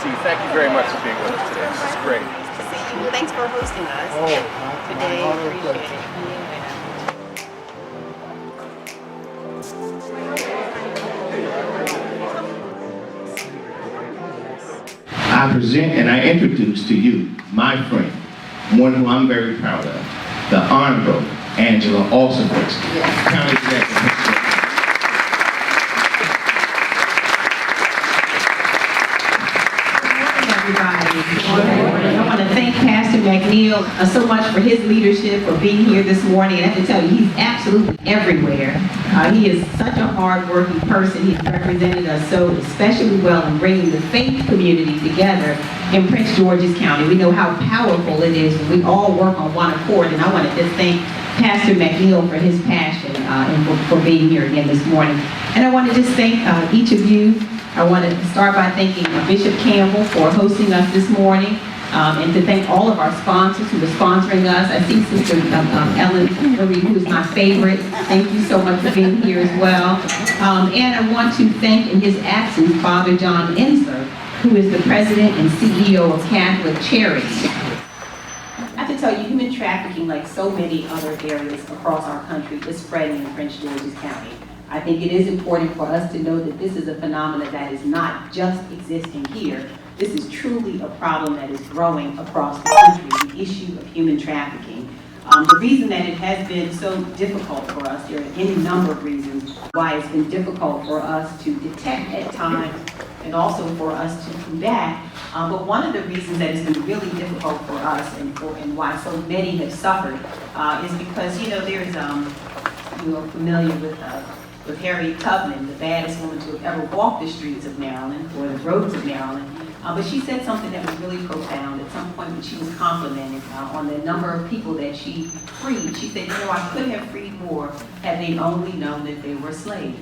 Steve, thank you very much for being with us today. This is great. Nice to see you. Well, thanks for hosting us today. Appreciate it. I present and I introduce to you my friend, one who I'm very proud of, the Honorable Angela Alsovitz, County Executive. I want to thank Pastor McNeil so much for his leadership, for being here this morning. And I have to tell you, he's absolutely everywhere. He is such a hard-working person. He's represented us so especially well in bringing the faith community together in Prince George's County. We know how powerful it is when we all work on one accord. And I want to just thank Pastor McNeil for his passion and for being here again this morning. And I want to just thank each of you. I want to start by thanking Bishop Campbell for hosting us this morning, and to thank all of our sponsors who are sponsoring us. I see Sister Ellen Marie, who's my favorite. Thank you so much for being here as well. And I want to thank, in his absence, Father John Ensler, who is the president and CEO of Catholic Charities. I have to tell you, human trafficking, like so many other areas across our country, is spreading in Prince George's County. I think it is important for us to know that this is a phenomenon that is not just existing here. This is truly a problem that is growing across the country, the issue of human trafficking. The reason that it has been so difficult for us, there are any number of reasons why it's been difficult for us to detect at times and also for us to combat. But one of the reasons that it's been really difficult for us and why so many have suffered is because, you know, there's, you are familiar with Harriet Tubman, the baddest woman to have ever walked the streets of Maryland or the roads of Maryland. But she said something that was really profound at some point when she was complimented on the number of people that she freed. She said, you know, I could have freed more had they only known that they were slaves.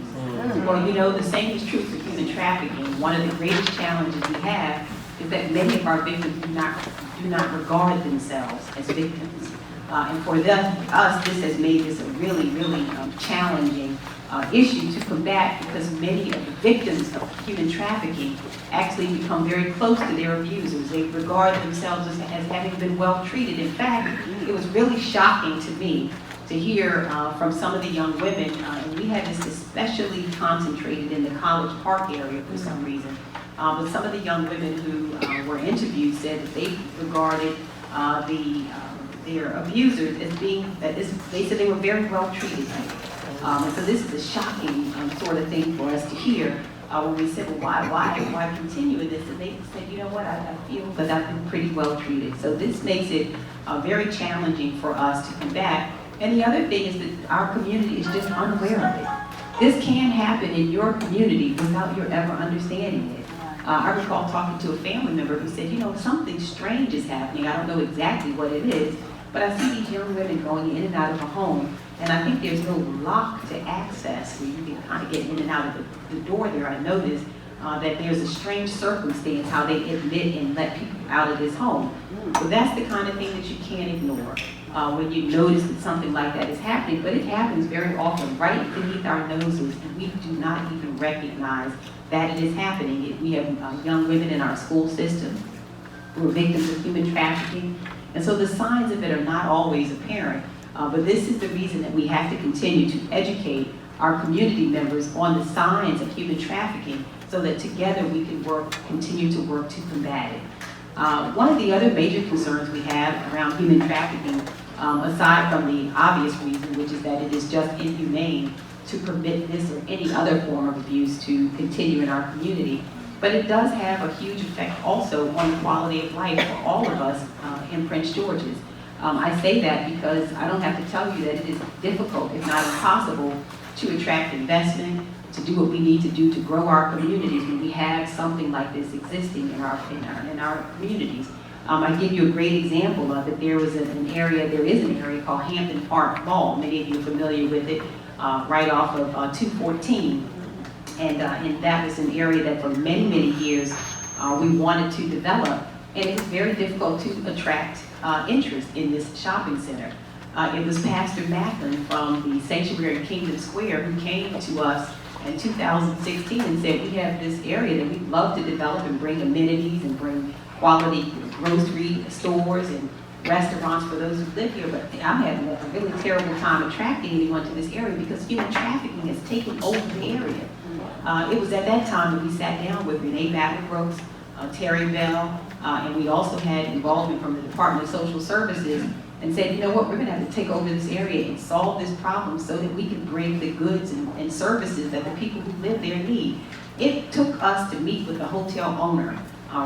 Well, you know, the same is true for human trafficking. One of the greatest challenges we have is that many of our victims do not regard themselves as victims. And for us, this has made this a really, really challenging issue to combat, because many of the victims of human trafficking actually become very close to their abusers. They regard themselves as having been well treated. In fact, it was really shocking to me to hear from some of the young women, and we had this especially concentrated in the College Park area for some reason, but some of the young women who were interviewed said that they regarded their abusers as being, they said they were very well treated. And so this is a shocking sort of thing for us to hear when we said, well, why continue with this? And they said, you know what, I feel that I've been pretty well treated. So this makes it very challenging for us to combat. And the other thing is that our community is just unaware of it. This can happen in your community without your ever understanding it. I recall talking to a family member who said, you know, something strange is happening. I don't know exactly what it is, but I see these young women going in and out of a home, and I think there's no lock to access where you can kind of get in and out of the door there. I noticed that there's a strange circumstance how they admit and let people out of this home. So that's the kind of thing that you can't ignore when you notice that something like that is happening. But it happens very often right beneath our noses, and we do not even recognize that it is happening. We have young women in our school system who are victims of human trafficking. And so the signs of it are not always apparent, but this is the reason that we have to continue to educate our community members on the signs of human trafficking so that together we can continue to work to combat it. One of the other major concerns we have around human trafficking, aside from the obvious reason, which is that it is just inhumane to permit this or any other form of abuse to continue in our community, but it does have a huge effect also on the quality of life for all of us in Prince George's. I say that because I don't have to tell you that it is difficult, if not impossible, to attract investment, to do what we need to do to grow our communities when we have something like this existing in our communities. I give you a great example of it. There is an area called Hampton Park Mall. Many of you are familiar with it, right off of 214. And that was an area that for many, many years we wanted to develop. And it was very difficult to attract interest in this shopping center. It was Pastor Macklin from the Sanctuary Kingdom Square who came to us in 2016 and said, we have this area that we'd love to develop and bring amenities and bring quality grocery stores and restaurants for those who live here, but I'm having a really terrible time attracting anyone to this area because human trafficking has taken over the area. It was at that time that we sat down with Renee Battle-Brooks, Terry Bell, and we also had involvement from the Department of Social Services and said, you know what, we're gonna have to take over this area and solve this problem so that we can bring the goods and services that the people who live there need. It took us to meet with the hotel owner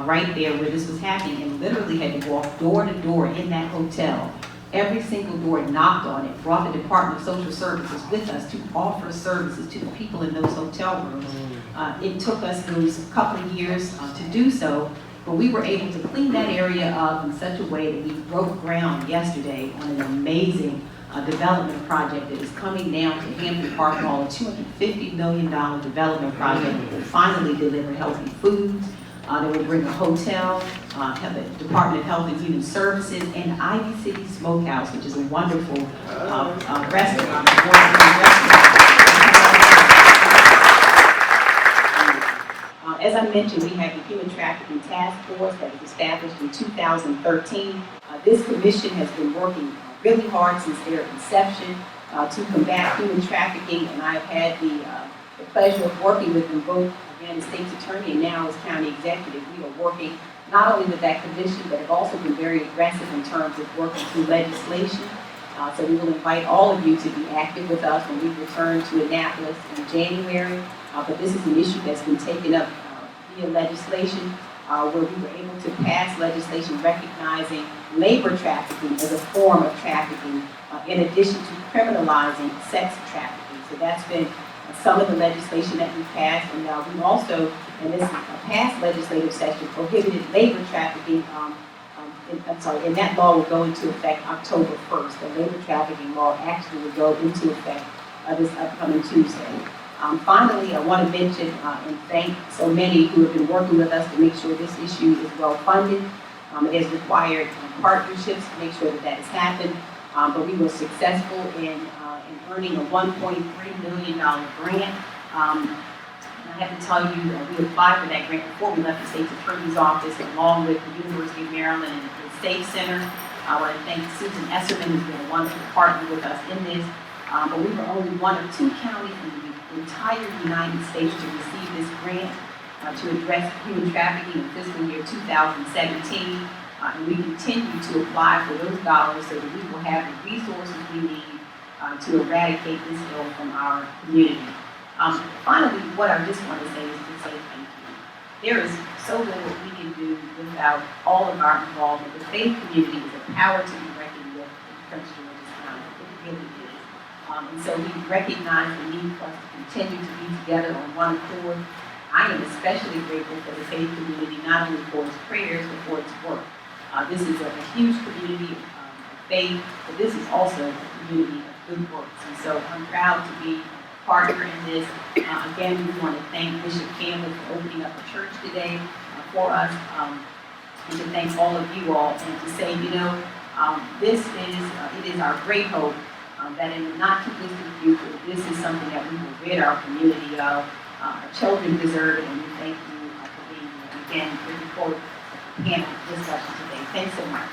right there where this was happening and literally had to walk door to door in that hotel. Every single door knocked on it, brought the Department of Social Services with us to offer services to the people in those hotel rooms. It took us those couple of years to do so, but we were able to clean that area up in such a way that we broke ground yesterday on an amazing development project that is coming down to Hampton Park Mall, a $250 million development project that will finally deliver healthy foods. They will bring a hotel, have the Department of Health and Human Services, and Ivy City Smokehouse, which is a wonderful restaurant. As I mentioned, we have the Human Trafficking Task Force that was established in 2013. This commission has been working really hard since their inception to combat human trafficking, and I've had the pleasure of working with them both, again, as state's attorney and now as county executive. We are working not only with that commission, but have also been very aggressive in terms of working through legislation. So we will invite all of you to be active with us when we return to Annapolis in January. But this is an issue that's been taken up via legislation, where we were able to pass legislation recognizing labor trafficking as a form of trafficking, in addition to criminalizing sex trafficking. So that's been some of the legislation that we passed, and we've also, in this past legislative session, prohibited labor trafficking. And that law will go into effect October 1st. The labor trafficking law actually will go into effect this upcoming Tuesday. Finally, I want to mention and thank so many who have been working with us to make sure this issue is well funded. It has required partnerships to make sure that that has happened, but we were successful in earning a $1.3 million grant. And I have to tell you, we applied for that grant before we left the state's attorney's office, along with the University of Maryland and the State Center. I want to thank Susan Esserman, who's been a wonderful partner with us in this. But we were only one of 2 counties in the entire United States to receive this grant to address human trafficking in fiscal year 2017. And we continue to apply for those dollars so that we will have the resources we need to eradicate this ill from our community. Finally, what I just want to say is to say thank you. There is so little we can do without all of our involvement. The faith community is a power to be reckoned with in Prince George's County. It really is. And so we recognize the need for us to continue to be together on one accord. I am especially grateful for the faith community, not only for its prayers, but for its work. This is a huge community of faith, but this is also a community of good works. And so I'm proud to be a partner in this. Again, we want to thank Bishop Campbell for opening up a church today for us, and to thank all of you all, and to say, you know, it is our great hope that in the not too distant future, this is something that we will rid our community of. Our children deserve it, and we thank you for being here. Again, looking forward to the panel discussion today. Thanks so much.